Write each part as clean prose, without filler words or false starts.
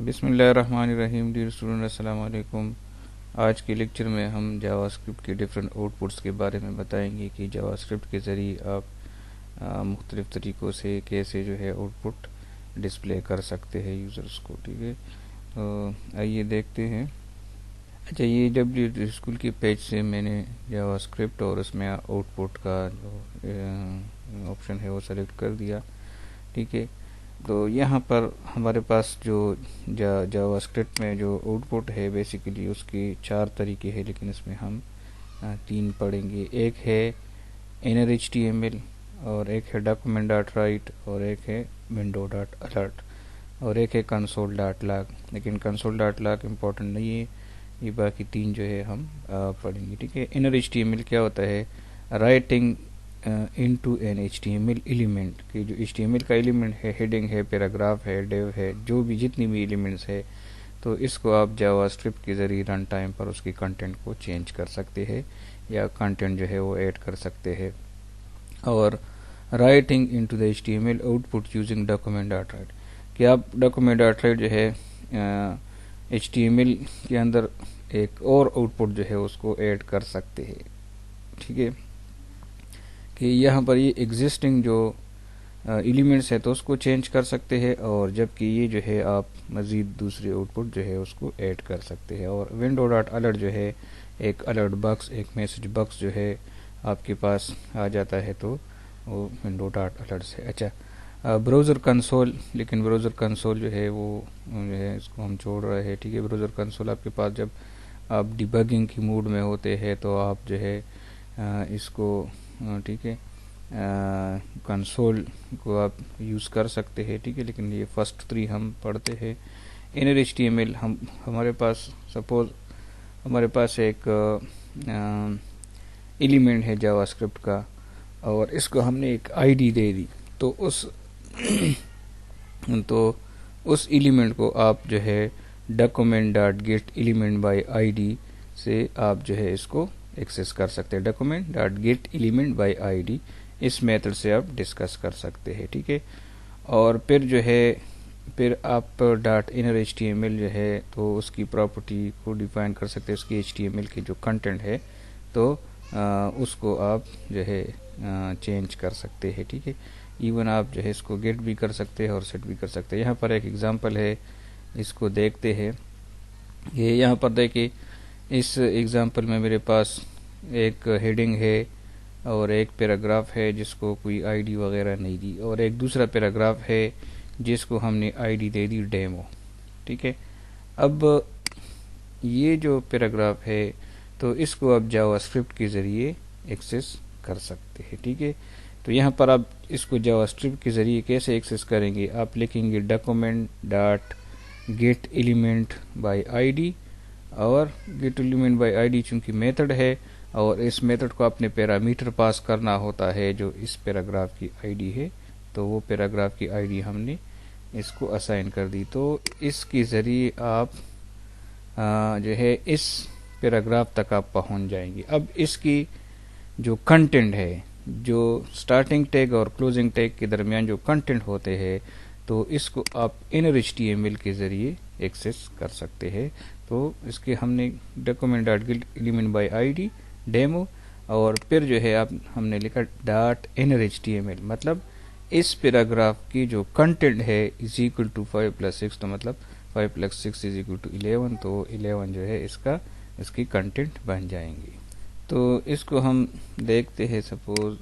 बिस्मिल्लाहिर्रहमानिर्रहीम। Dear student, अस्सलाम वालेकुम। आज के लेक्चर में हम जावास्क्रिप्ट के डिफरेंट आउटपुट्स के बारे में बताएंगे कि जावास्क्रिप्ट के ज़रिए आप मुख्तलिफ़ तरीक़ों से कैसे जो है आउटपुट डिस्प्ले कर सकते हैं यूज़र्स को। ठीक है, तो आइए देखते हैं। अच्छा, ये डब्ल्यू स्कूल के पेज से मैंने जावास्क्रिप्ट और उसमें आउटपुट का जो ऑप्शन है वो सेलेक्ट कर दिया। ठीक है, तो यहाँ पर हमारे पास जो जावास्क्रिप्ट में जो आउटपुट है बेसिकली उसके 4 तरीके हैं, लेकिन इसमें हम 3 पढ़ेंगे। एक है इनर HTML, और एक है डॉक्यूमेंट डॉट राइट, और एक है विंडो डॉट अलर्ट, और एक है कंसोल डॉट लॉग। लेकिन कंसोल डॉट लॉग इम्पोर्टेंट नहीं है, ये बाकी 3 जो है हम पढ़ेंगे। ठीक है, इनर HTML क्या होता है? Writing into an HTML element, कि जो HTML का एलिमेंट है, हेडिंग है, पैराग्राफ है, डेव है, जो भी जितनी भी एलिमेंट्स है, तो इसको आप जावास्क्रिप्ट के ज़रिए रन टाइम पर उसकी कंटेंट को चेंज कर सकते हैं या कंटेंट जो है वो ऐड कर सकते हैं। और writing into the HTML output using document dot right, कि आप डॉक्यूमेंट डॉट राइट जो है HTML के अंदर एक और आउटपुट जो है उसको ऐड कर सकते हैं। ठीक है, कि यहाँ पर ये एग्जिस्टिंग जो एलिमेंट्स है तो उसको चेंज कर सकते हैं, और जबकि ये जो है आप मज़ीद दूसरे आउटपुट जो है उसको ऐड कर सकते हैं। और विंडो डॉट अलर्ट जो है एक अलर्ट बॉक्स, एक मैसेज बॉक्स जो है आपके पास आ जाता है, तो वो विंडो डॉट अलर्ट से। अच्छा, ब्राउज़र कंसोल, लेकिन ब्राउज़र कंसोल जो है वो जो है इसको हम छोड़ रहे हैं। ठीक है, ब्राउज़र कंसोल आपके पास जब आप डिबगिंग की मूड में होते हैं तो आप जो है इसको ठीक है कंसोल को आप यूज़ कर सकते हैं। ठीक है, लेकिन ये फर्स्ट 3 हम पढ़ते हैं। इनर HTML, हमारे पास सपोज हमारे पास एक एलिमेंट है जावास्क्रिप्ट का, और इसको हमने एक ID दे दी, तो उस एलिमेंट को आप जो है document dot gate element by ID से आप जो है इसको एक्सेस कर सकते हैं। Document dot gate element by ID, इस मेथड से आप डिस्कस कर सकते हैं। ठीक है, और फिर आप डॉट इनर HTML जो है तो उसकी प्रॉपर्टी को डिफाइन कर सकते हैं। उसकी HTML की जो कंटेंट है तो उसको आप जो है चेंज कर सकते हैं। ठीक है, इवन आप जो है इसको गेट भी कर सकते हैं और सेट भी कर सकते हैं। यहाँ पर एक एग्जांपल है, इसको देखते हैं। ये यहाँ पर देखिए, इस एग्जांपल में मेरे पास एक हेडिंग है और एक पैराग्राफ है जिसको कोई ID वगैरह नहीं दी, और एक दूसरा पैराग्राफ है जिसको हमने ID दे दी डेमो। ठीक है, अब ये जो पैराग्राफ है तो इसको आप जावास्क्रिप्ट के ज़रिए एक्सेस कर सकते हैं। ठीक है, तो यहाँ पर आप इसको जावास्क्रिप्ट के ज़रिए कैसे एक्सेस करेंगे? आप लिखेंगे document dot gate element by ID, और गेट एलिमेंट बाय ID चूँकि मेथड है, और इस मेथड को अपने पैरामीटर पास करना होता है जो इस पैराग्राफ की ID है, तो वो पैराग्राफ की ID हमने इसको असाइन कर दी। तो इसके ज़रिए आप जो है इस पैराग्राफ तक आप पहुंच जाएंगे। अब इसकी जो कंटेंट है, जो स्टार्टिंग टैग और क्लोजिंग टैग के दरमियान जो कंटेंट होते हैं, तो इसको आप इनर HTML के ज़रिए एक्सेस कर सकते हैं। तो इसके हमने document dot gate element by ID demo, और फिर जो है आप हमने लिखा डॉट इनर HTML, मतलब इस पैराग्राफ की जो कंटेंट है इज इक्वल टू 5 + 6, तो मतलब 5 + 6 इज इक्वल टू 11, तो 11 जो है इसकी कंटेंट बन जाएंगी। तो इसको हम देखते हैं। सपोज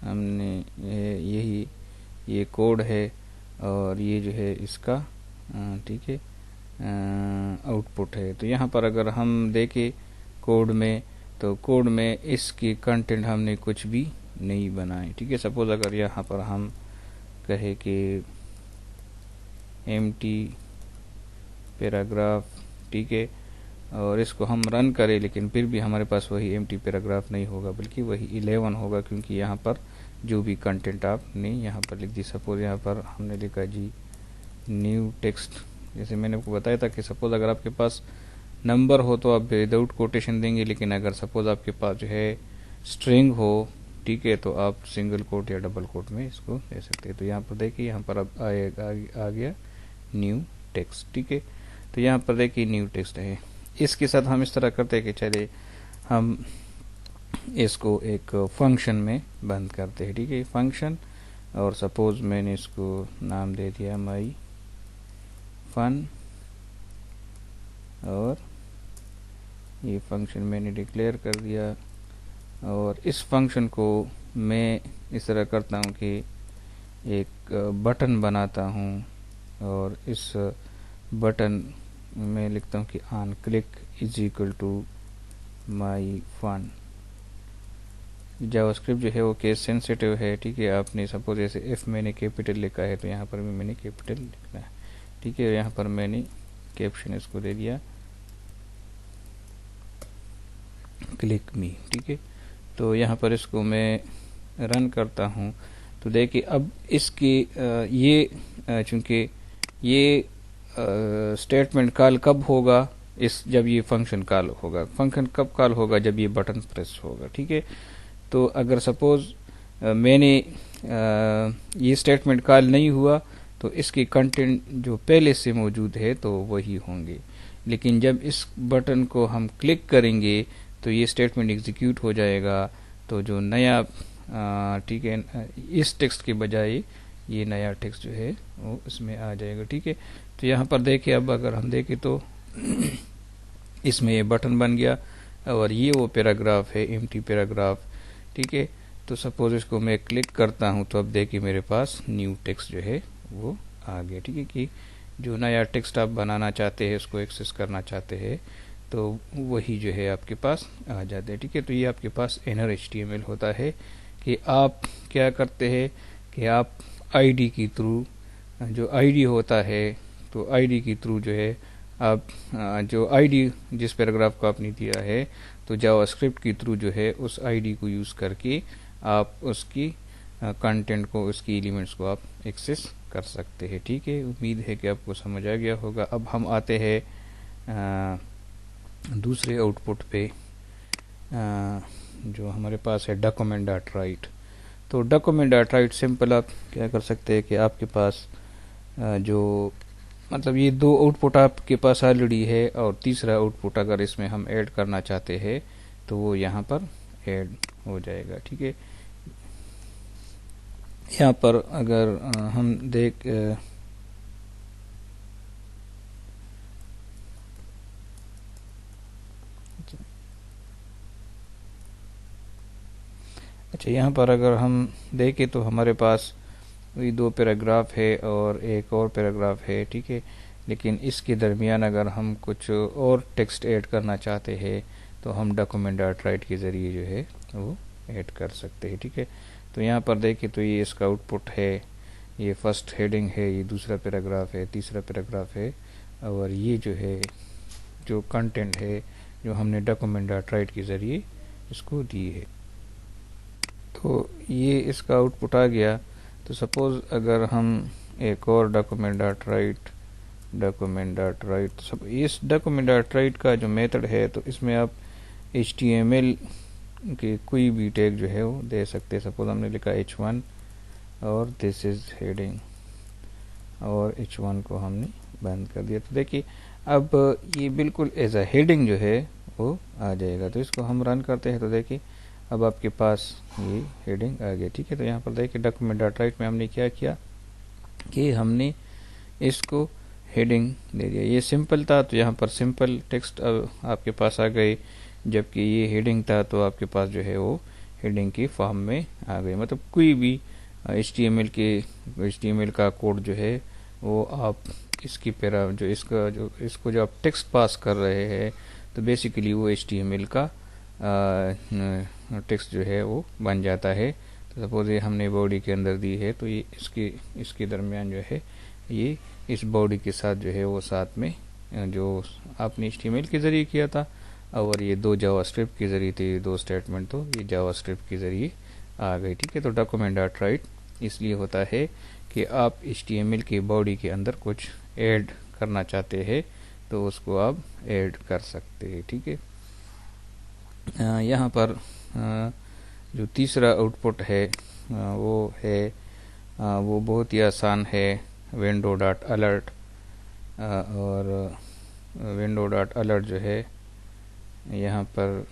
हमने ये कोड है, और ये जो है इसका ठीक है आउटपुट है। तो यहाँ पर अगर हम देखें कोड में, तो कोड में इसकी कंटेंट हमने कुछ भी नहीं बनाए। ठीक है, सपोज अगर यहाँ पर हम कहे कि एम्प्टी पैराग्राफ, ठीक है, और इसको हम रन करें, लेकिन फिर भी हमारे पास वही एम्प्टी पैराग्राफ नहीं होगा, बल्कि वही 11 होगा, क्योंकि यहाँ पर जो भी कंटेंट आपने यहाँ पर लिख दी। सपोज यहाँ पर हमने लिखा जी न्यू टेक्स्ट, जैसे मैंने आपको बताया था कि सपोज अगर आपके पास नंबर हो तो आप विदाउट कोटेशन देंगे, लेकिन अगर सपोज आपके पास जो है स्ट्रिंग हो, ठीक है, तो आप सिंगल कोट या डबल कोट में इसको दे सकते हैं। तो यहाँ पर देखिए, यहाँ पर अब आ गया न्यू टेक्स्ट। ठीक है, तो यहाँ पर देखिए न्यू टेक्स्ट है। इसके साथ हम इस तरह करते हैं कि चले हम इसको एक फंक्शन में बंद करते हैं। ठीक है, फंक्शन, और सपोज मैंने इसको नाम दे दिया माई फन, और ये फंक्शन मैंने डिक्लेयर कर दिया। और इस फंक्शन को मैं इस तरह करता हूँ कि एक बटन बनाता हूँ, और इस बटन में लिखता हूँ कि on click is equal to my fun. JavaScript जो है वो केस सेंसिटिव है। ठीक है, आपने सपोज जैसे इफ मैंने कैपिटल लिखा है तो यहाँ पर भी मैंने कैपिटल लिखना है। ठीक है, यहाँ पर मैंने कैप्शन इसको दे दिया क्लिक मी। ठीक है, तो यहाँ पर इसको मैं रन करता हूँ तो देखिए अब इसकी ये चूंकि ये स्टेटमेंट कॉल कब होगा, इस जब ये फंक्शन कॉल होगा। फंक्शन कब कॉल होगा, जब ये बटन प्रेस होगा। ठीक है, तो अगर सपोज मैंने ये स्टेटमेंट कॉल नहीं हुआ तो इसकी कंटेंट जो पहले से मौजूद है तो वही होंगे, लेकिन जब इस बटन को हम क्लिक करेंगे तो ये स्टेटमेंट एग्जीक्यूट हो जाएगा। तो जो नया ठीक है, इस टेक्स्ट के बजाय ये नया टेक्स्ट जो है वो इसमें आ जाएगा। ठीक है, तो यहाँ पर देखिए अब अगर हम देखें तो इसमें ये बटन बन गया, और ये वो पैराग्राफ है, एम्प्टी पैराग्राफ। ठीक है, तो सपोज इसको मैं क्लिक करता हूँ तो अब देखिए मेरे पास न्यू टेक्स्ट जो है वो आ गया। ठीक है, कि जो नया टेक्स्ट आप बनाना चाहते हैं, उसको एक्सेस करना चाहते हैं, तो वही जो है आपके पास आ जाते हैं। ठीक है, तो ये आपके पास इनर HTML होता है कि आप क्या करते हैं कि आप आईडी के थ्रू, जो आईडी होता है तो आईडी के थ्रू जो है आप जो आईडी जिस पैराग्राफ को आपने दिया है तो जावास्क्रिप्ट के थ्रू जो है उस आईडी को यूज़ करके आप उसकी कंटेंट को, उसकी एलिमेंट्स को आप एक्सेस कर सकते हैं। ठीक है, उम्मीद है कि आपको समझ आ गया होगा। अब हम आते हैं दूसरे आउटपुट पे, जो हमारे पास है डॉक्यूमेंट डॉट राइट। तो डॉक्यूमेंट डॉट राइट सिंपल आप क्या कर सकते हैं कि आपके पास जो मतलब ये दो आउटपुट आपके पास ऑलरेडी है, और तीसरा आउटपुट अगर इसमें हम ऐड करना चाहते हैं तो वो यहाँ पर ऐड हो जाएगा। ठीक है, यहाँ पर अगर हम देख अच्छा, यहाँ पर अगर हम देखें तो हमारे पास वही दो पैराग्राफ है और एक और पैराग्राफ है। ठीक है, लेकिन इसके दरमियान अगर हम कुछ और टेक्स्ट ऐड करना चाहते हैं तो हम डॉक्यूमेंट डॉट राइट के ज़रिए जो है वो ऐड कर सकते हैं। ठीक है, तो यहाँ पर देखें तो ये इसका आउटपुट है, ये फर्स्ट हेडिंग है, ये दूसरा पैराग्राफ है, तीसरा पैराग्राफ है, और ये जो है जो कंटेंट है जो हमने डॉक्यूमेंट डॉट राइट के ज़रिए इसको दी है। तो ये इसका आउटपुट आ गया। तो सपोज अगर हम एक और डॉक्यूमेंट डॉट राइट सब इस डॉक्यूमेंट डॉट राइट का जो मेथड है तो इसमें आप HTML के कोई भी टैग जो है वो दे सकते हैं। सपोज हमने लिखा H1 और दिस इज हेडिंग, और H1 को हमने बंद कर दिया। तो देखिए अब ये बिल्कुल एज अ हेडिंग जो है वो आ जाएगा। तो इसको हम रन करते हैं तो देखिए अब आपके पास ये हेडिंग आ गया। ठीक है, तो यहाँ पर देखिए डॉक्यूमेंट डॉट राइट में हमने क्या किया कि हमने इसको हेडिंग दे दिया। ये सिंपल था तो यहाँ पर सिंपल टेक्स्ट आपके पास आ गए, जबकि ये हेडिंग था तो आपके पास जो है वो हेडिंग की फॉर्म में आ गए। मतलब कोई भी HTML का कोड जो है वो आप इसकी जो इसको जो आप टेक्स्ट पास कर रहे हैं तो बेसिकली वो HTML का टेक्स्ट जो है वो बन जाता है। तो सपोज ये हमने बॉडी के अंदर दी है तो ये इसके दरमियान जो है ये इस बॉडी के साथ जो है वो साथ में जो आपने HTML के ज़रिए किया था, और ये दो जावास्क्रिप्ट के ज़रिए थे, ये दो स्टेटमेंट तो ये जावास्क्रिप्ट के ज़रिए आ गए। ठीक है, तो डॉक्यूमेंट डॉट राइट इसलिए होता है कि आप HTML की बॉडी के अंदर कुछ ऐड करना चाहते हैं तो उसको आप ऐड कर सकते हैं। ठीक है, यहाँ पर जो तीसरा आउटपुट है वो बहुत ही आसान है, विंडो डॉट अलर्ट। और विंडो डॉट अलर्ट जो है यहाँ पर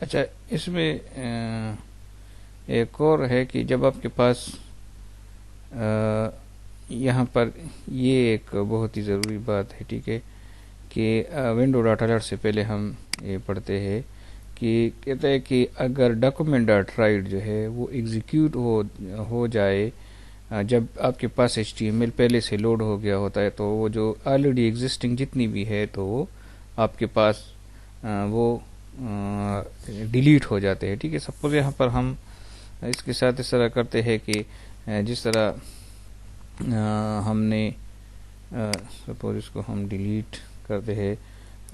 अच्छा, इसमें एक और है कि जब आपके पास यहाँ पर ये एक बहुत ही ज़रूरी बात है, ठीक है, कि विंडो डॉट अलर्ट से पहले हम ये पढ़ते हैं कि कहते हैं कि अगर डॉक्यूमेंट डॉट राइट जो है वो एग्जीक्यूट हो जाए जब आपके पास HTML पहले से लोड हो गया होता है, तो वो जो ऑलरेडी एग्जिस्टिंग जितनी भी है तो वो आपके पास वो डिलीट हो जाते हैं, ठीक है। सपोज यहाँ पर हम इसके साथ इस तरह करते हैं कि जिस तरह हमने सपोज इसको हम डिलीट करते हैं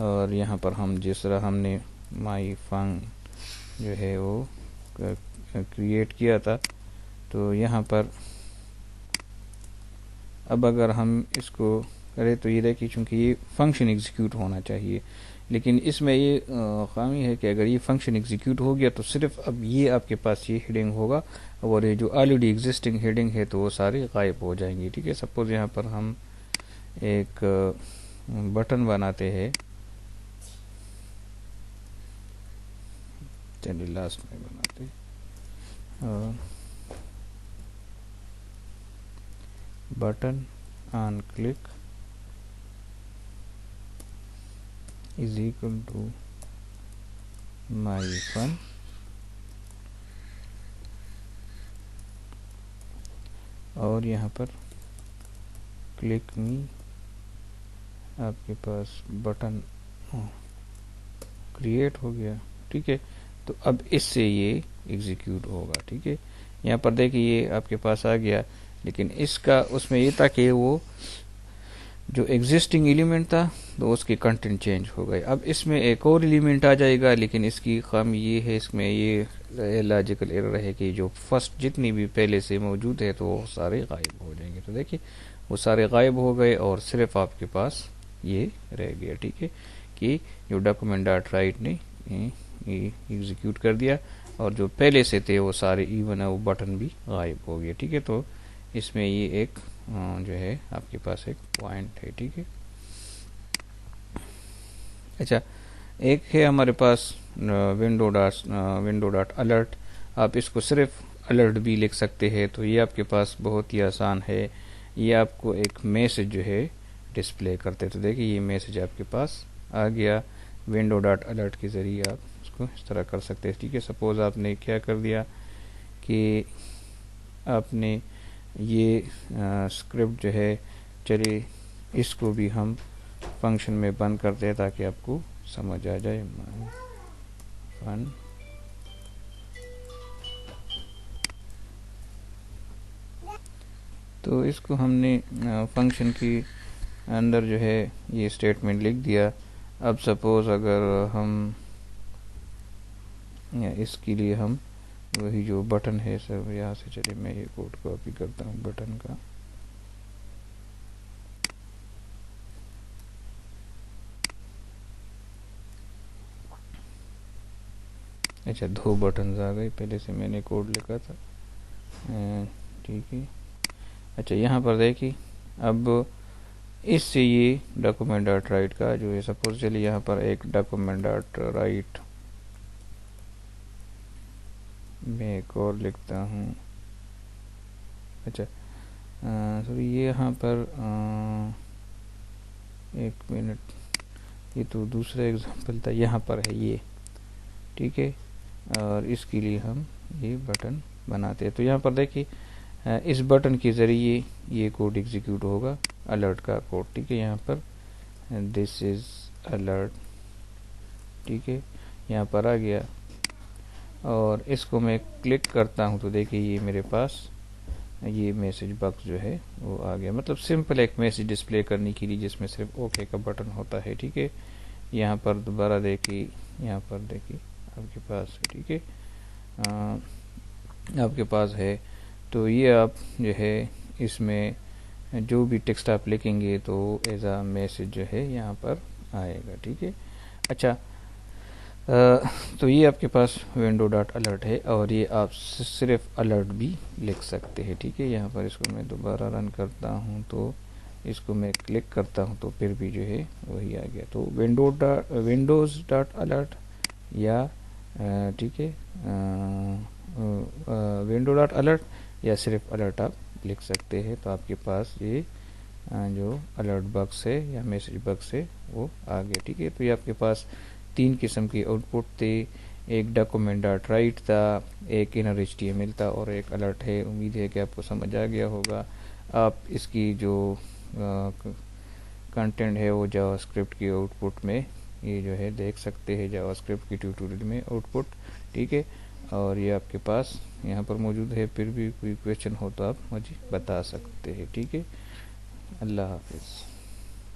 और यहाँ पर हम जिस तरह हमने माई फंग जो है वो क्रिएट किया था, तो यहाँ पर अब अगर हम इसको करें तो ये देखिए, चूँकि ये फंक्शन एग्जीक्यूट होना चाहिए, लेकिन इसमें ये खामी है कि अगर ये फंक्शन एग्जीक्यूट हो गया तो सिर्फ अब ये आपके पास ये हेडिंग होगा और ये जो ऑलरेडी एग्जिस्टिंग हेडिंग है तो वो सारे गायब हो जाएंगी, ठीक है। सपोज यहाँ पर हम एक बटन बनाते हैं, चलिए लास्ट में बनाते हैं, button on click is equal to my fun और यहाँ पर क्लिक मी आपके पास बटन क्रिएट हो गया, ठीक है। तो अब इससे ये एग्जीक्यूट होगा, ठीक है। यहाँ पर देखिए ये आपके पास आ गया, लेकिन इसका उसमें ये था कि वो जो एग्जिस्टिंग एलिमेंट था तो उसके कंटेंट चेंज हो गए। अब इसमें एक और एलिमेंट आ जाएगा, लेकिन इसकी खामी ये है, इसमें ये लॉजिकल एरर है कि जो फर्स्ट जितनी भी पहले से मौजूद है तो वो सारे गायब हो जाएंगे। तो देखिए वो सारे गायब हो गए और सिर्फ आपके पास ये रह गया, ठीक है, कि जो डॉक्यूमेंट डॉट राइट ने एग्जीक्यूट कर दिया और जो पहले से थे वो सारे इवन है वो बटन भी गायब हो गए, ठीक है। तो इसमें ये एक जो है आपके पास एक पॉइंट है, ठीक है। अच्छा, एक है हमारे पास विंडो डॉट अलर्ट, आप इसको सिर्फ अलर्ट भी लिख सकते हैं, तो ये आपके पास बहुत ही आसान है। ये आपको एक मैसेज जो है डिस्प्ले करते, तो देखिए ये मैसेज आपके पास आ गया। विंडो डॉट अलर्ट के ज़रिए आप इसको इस तरह कर सकते हैं, ठीक है। सपोज आपने क्या कर दिया कि आपने ये स्क्रिप्ट जो है, चलिए इसको भी हम फंक्शन में बंद करते हैं ताकि आपको समझ आ जाए। फन तो इसको हमने फंक्शन की अंदर जो है ये स्टेटमेंट लिख दिया। अब सपोज अगर हम इसके लिए हम वही जो बटन है सर, यहाँ से चलिए मैं ये कोड कॉपी करता हूँ बटन का। अच्छा, 2 बटन आ गए, पहले से मैंने कोड लिखा था, ठीक है। अच्छा, यहाँ पर देखिए अब इससे ये डॉक्यूमेंट डॉट राइट का जो है, सपोज चलिए यहाँ पर एक डॉक्यूमेंट डॉट राइट मैं एक और लिखता हूँ। अच्छा सॉरी, ये यहाँ पर एक मिनट, ये तो दूसरा एग्जांपल था, यहाँ पर है ये, ठीक है। और इसके लिए हम ये बटन बनाते हैं, तो यहाँ पर देखिए इस बटन के ज़रिए ये कोड एग्जीक्यूट होगा, अलर्ट का कोड, ठीक है। यहाँ पर दिस इज़ अलर्ट, ठीक है, यहाँ पर आ गया और इसको मैं क्लिक करता हूँ तो देखिए ये मेरे पास ये मैसेज बॉक्स जो है वो आ गया। मतलब सिंपल एक मैसेज डिस्प्ले करने के लिए जिसमें सिर्फ ओके का बटन होता है, ठीक है। यहाँ पर दोबारा देखिए, यहाँ पर देखिए आपके पास है, ठीक है, आपके पास है। तो ये आप जो है इसमें जो भी टेक्स्ट आप लिखेंगे तो एज आ मैसेज जो है यहाँ पर आएगा। ठीक है। अच्छा, तो ये आपके पास विंडो डॉट अलर्ट है, और ये आप सिर्फ अलर्ट भी लिख सकते हैं। ठीक है, यहाँ पर इसको मैं दोबारा रन करता हूँ, तो इसको मैं क्लिक करता हूँ तो फिर भी जो है वही आ गया। तो विंडोज़ डॉट अलर्ट या ठीक है, विंडो डॉट अलर्ट या सिर्फ अलर्ट आप लिख सकते हैं। तो आपके पास ये जो अलर्ट बक्स है या मैसेज बक्स है वो आ गया। ठीक है, तो ये आपके पास 3 किस्म के आउटपुट थे। एक डॉक्यूमेंट डॉट राइट था, एक इनर HTML था, और एक अलर्ट है। उम्मीद है कि आपको समझ आ गया होगा। आप इसकी जो कंटेंट है वो जावास्क्रिप्ट की आउटपुट में ये जो है देख सकते हैं, जावास्क्रिप्ट की ट्यूटोरियल में आउटपुट। ठीक है, और ये आपके पास यहाँ पर मौजूद है। फिर भी कोई क्वेश्चन हो तो आप मुझे बता सकते हैं। ठीक है, अल्लाह हाफिज़।